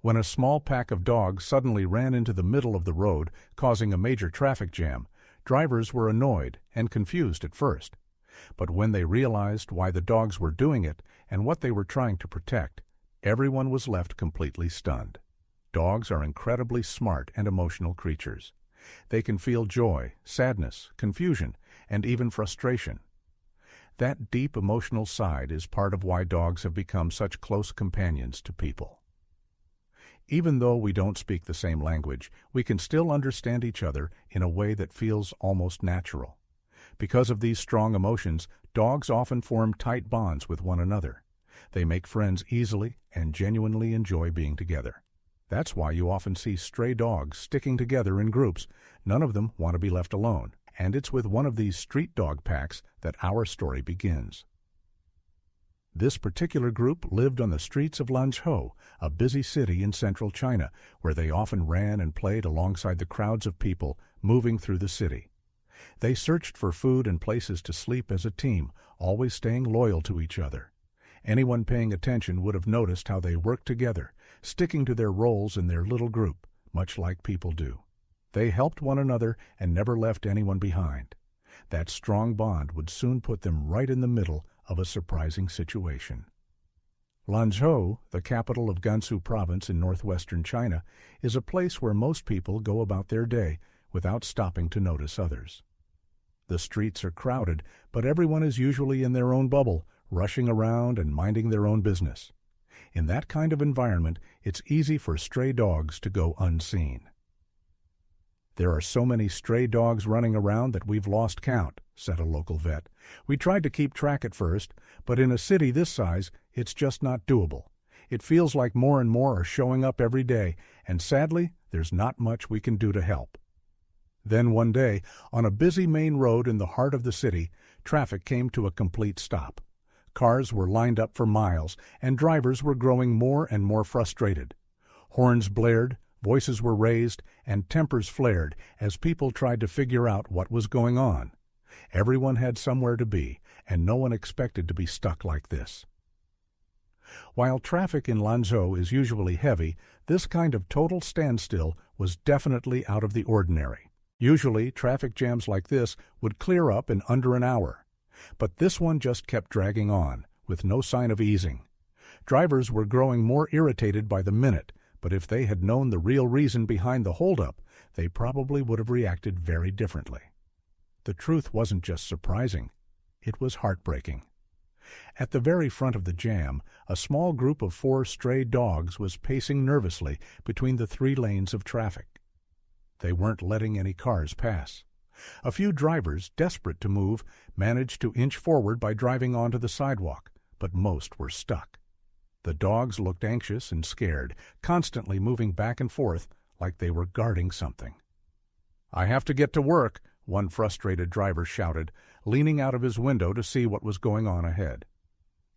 When a small pack of dogs suddenly ran into the middle of the road, causing a major traffic jam, drivers were annoyed and confused at first. But when they realized why the dogs were doing it and what they were trying to protect, everyone was left completely stunned. Dogs are incredibly smart and emotional creatures. They can feel joy, sadness, confusion, and even frustration. That deep emotional side is part of why dogs have become such close companions to people. Even though we don't speak the same language, we can still understand each other in a way that feels almost natural. Because of these strong emotions, dogs often form tight bonds with one another. They make friends easily and genuinely enjoy being together. That's why you often see stray dogs sticking together in groups. None of them want to be left alone. And it's with one of these street dog packs that our story begins. This particular group lived on the streets of Langho, a busy city in central China, where they often ran and played alongside the crowds of people moving through the city. They searched for food and places to sleep as a team, always staying loyal to each other. Anyone paying attention would have noticed how they worked together, sticking to their roles in their little group, much like people do. They helped one another and never left anyone behind. That strong bond would soon put them right in the middle of a surprising situation. Langho, the capital of Gansu province in northwestern China, is a place where most people go about their day without stopping to notice others. The streets are crowded, but everyone is usually in their own bubble, rushing around and minding their own business. In that kind of environment, it's easy for stray dogs to go unseen. "There are so many stray dogs running around that we've lost count," said a local vet. "We tried to keep track at first, but in a city this size, it's just not doable. It feels like more and more are showing up every day, and sadly, there's not much we can do to help." Then one day, on a busy main road in the heart of the city, traffic came to a complete stop. Cars were lined up for miles, and drivers were growing more and more frustrated. Horns blared, voices were raised, and tempers flared as people tried to figure out what was going on. Everyone had somewhere to be, and no one expected to be stuck like this. While traffic in Langho is usually heavy, this kind of total standstill was definitely out of the ordinary. Usually, traffic jams like this would clear up in under an hour. But this one just kept dragging on, with no sign of easing. Drivers were growing more irritated by the minute, but if they had known the real reason behind the holdup, they probably would have reacted very differently. The truth wasn't just surprising, it was heartbreaking. At the very front of the jam, a small group of 4 stray dogs was pacing nervously between the 3 lanes of traffic. They weren't letting any cars pass. A few drivers, desperate to move, managed to inch forward by driving onto the sidewalk, but most were stuck. The dogs looked anxious and scared, constantly moving back and forth like they were guarding something. "I have to get to work," one frustrated driver shouted, leaning out of his window to see what was going on ahead.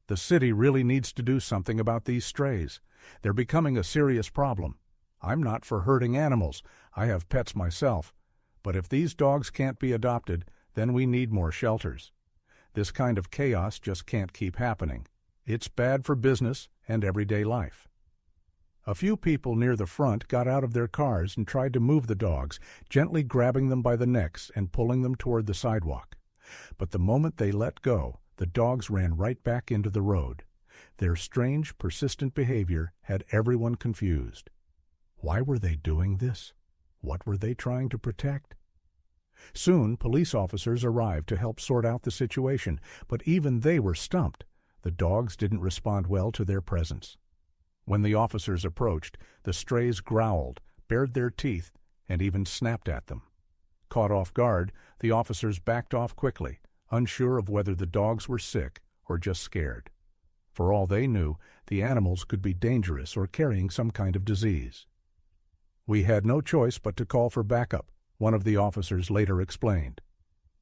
"The city really needs to do something about these strays. They're becoming a serious problem. I'm not for hurting animals. I have pets myself. But if these dogs can't be adopted, then we need more shelters. This kind of chaos just can't keep happening. It's bad for business and everyday life." A few people near the front got out of their cars and tried to move the dogs, gently grabbing them by the necks and pulling them toward the sidewalk. But the moment they let go, the dogs ran right back into the road. Their strange, persistent behavior had everyone confused. Why were they doing this? What were they trying to protect? Soon, police officers arrived to help sort out the situation, but even they were stumped. The dogs didn't respond well to their presence. When the officers approached, the strays growled, bared their teeth, and even snapped at them. Caught off guard, the officers backed off quickly, unsure of whether the dogs were sick or just scared. For all they knew, the animals could be dangerous or carrying some kind of disease. "We had no choice but to call for backup," one of the officers later explained.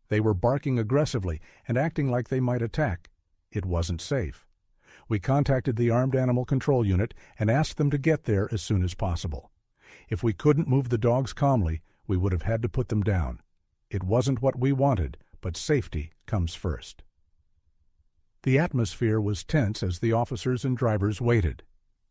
"They were barking aggressively and acting like they might attack. It wasn't safe. We contacted the Armed Animal Control Unit and asked them to get there as soon as possible. If we couldn't move the dogs calmly, we would have had to put them down. It wasn't what we wanted, but safety comes first." The atmosphere was tense as the officers and drivers waited.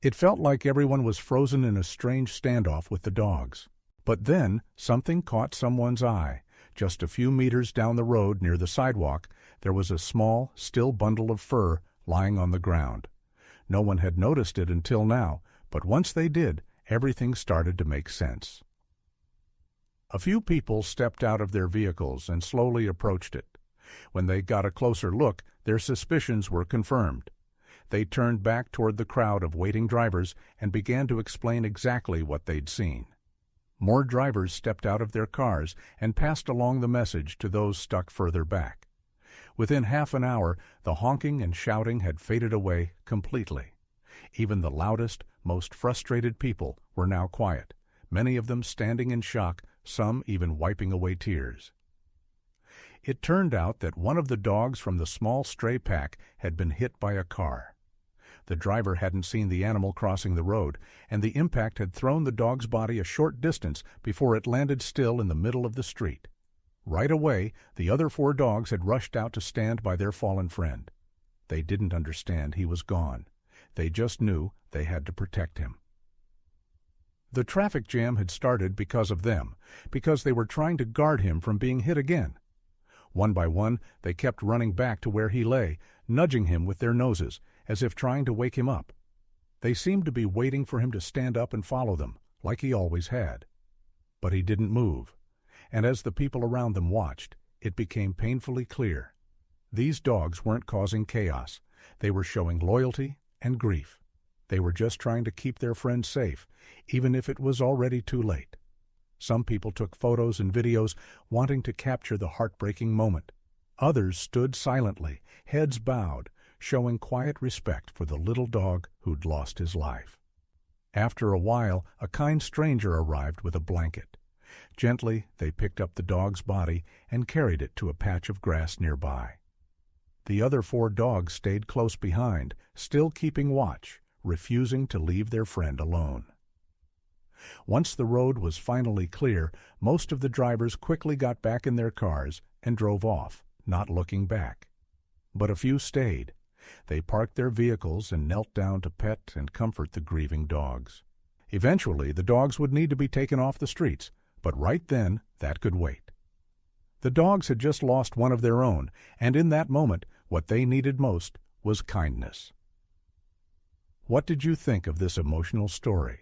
It felt like everyone was frozen in a strange standoff with the dogs. But then something caught someone's eye. Just a few meters down the road near the sidewalk, there was a small, still bundle of fur lying on the ground. No one had noticed it until now, but once they did, everything started to make sense. A few people stepped out of their vehicles and slowly approached it. When they got a closer look, their suspicions were confirmed. They turned back toward the crowd of waiting drivers and began to explain exactly what they'd seen. More drivers stepped out of their cars and passed along the message to those stuck further back. Within half an hour, the honking and shouting had faded away completely. Even the loudest, most frustrated people were now quiet, many of them standing in shock, some even wiping away tears. It turned out that one of the dogs from the small stray pack had been hit by a car. The driver hadn't seen the animal crossing the road, and the impact had thrown the dog's body a short distance before it landed still in the middle of the street. Right away, the other 4 dogs had rushed out to stand by their fallen friend. They didn't understand he was gone. They just knew they had to protect him. The traffic jam had started because of them, because they were trying to guard him from being hit again. One by one, they kept running back to where he lay, nudging him with their noses, as if trying to wake him up. They seemed to be waiting for him to stand up and follow them, like he always had. But he didn't move, and as the people around them watched, it became painfully clear. These dogs weren't causing chaos. They were showing loyalty and grief. They were just trying to keep their friend safe, even if it was already too late. Some people took photos and videos, wanting to capture the heartbreaking moment. Others stood silently, heads bowed, showing quiet respect for the little dog who'd lost his life. After a while, a kind stranger arrived with a blanket. Gently, they picked up the dog's body and carried it to a patch of grass nearby. The other 4 dogs stayed close behind, still keeping watch, refusing to leave their friend alone. Once the road was finally clear, most of the drivers quickly got back in their cars and drove off, not looking back. But a few stayed. They parked their vehicles and knelt down to pet and comfort the grieving dogs. Eventually, the dogs would need to be taken off the streets, but right then, that could wait. The dogs had just lost one of their own, and in that moment, what they needed most was kindness. What did you think of this emotional story?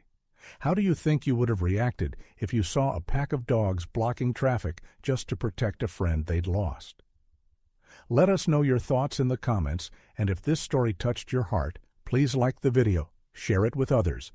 How do you think you would have reacted if you saw a pack of dogs blocking traffic just to protect a friend they'd lost? Let us know your thoughts in the comments, and if this story touched your heart, please like the video, share it with others,